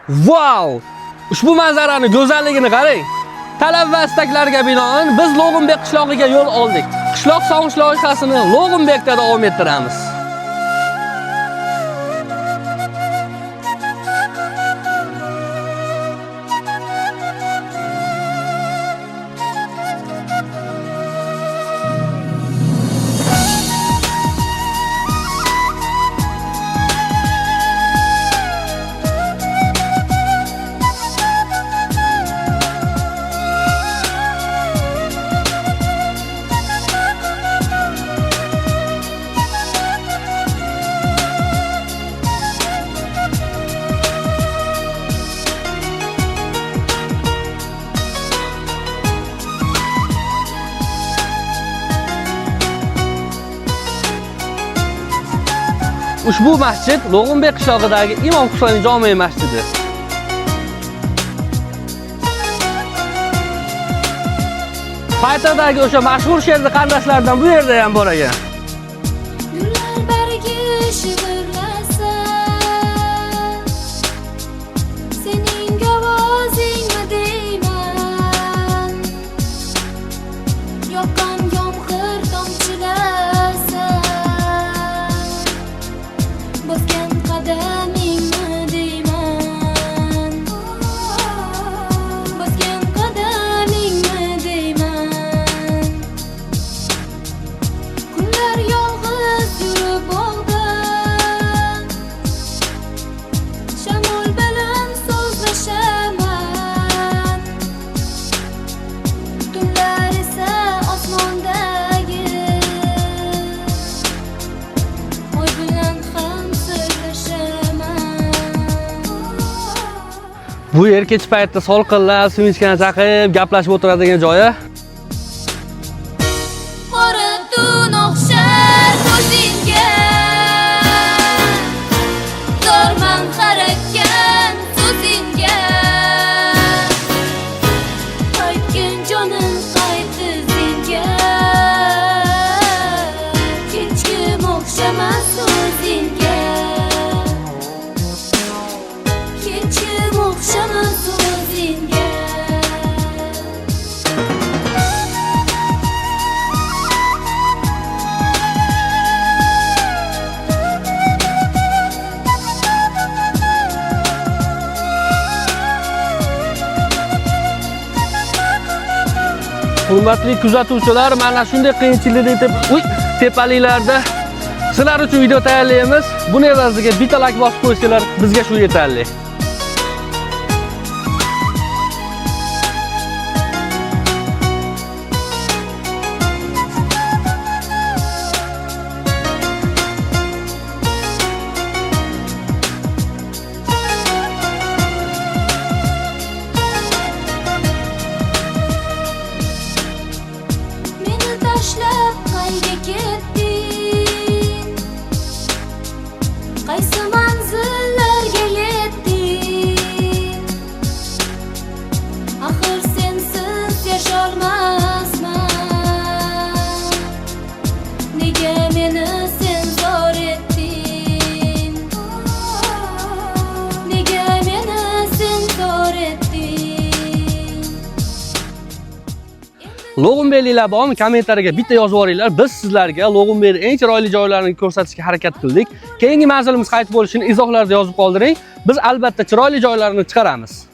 Wow! Ushbu manzaraning go'zalligini qarang. Talab va istaklarga binoan biz Log'unbek qishlog'iga yo'l oldik. Qishloq sog'inch loyihasini Log'unbekda davom ettiramiz. Ushbu masjid Log'unbek qishlog'idagi Imom Husayn jome masjidi. Faytadagi o'sha mashhur she'rni qandashlardan bu yerda ham bor ekan. Gullar bargi shivirlasa, sening ovozingni deyman. Yoqqan yomg'ir tomchilasa, bosgan qadamingni deyman. Bosgan qadamingni deyman. Kunlar yolg'iz yurib bog'dan, shamol bilan so'zlashaman. Tunlar esa osmondagi oy bilan ham sirlashaman. Bu yer kech paytda solqinlab, sumishkani chaqib, gaplashib o'tiradigan joyi. Qora tun o'xshar ko'zingga, zorman harakkan so'zingga. Qaytgin jonim qayt izingga, hech kim o'xshamas o'zingga. Hech kim o'xshamas o'zingga. Hurmatli kuzatuvchilar, mana shunday qiyinchilikda tepaliklarda sizlar uchun video tayyorlaymiz. Buni evaziga bitta like bosib qo'ysanglar, bizga shu yetarli. Meni tashlab qayga ketding? Qaysi manzillarga yetding? Axir sensiz yasholmasman. Nega meni sen zor etding? Nega meni sen zor etding? Log'unbekliklar bormi? Kommentariyaga bitta yozib yuboringlar. Biz sizlarga Log'unbekning eng chiroyli joylarini ko'rsatishga harakat qildik. Keyingi manzilimiz qayerda bo'lishini izohlarda yozib qoldiring. Biz albatta chiroyli joylarini chiqaramiz.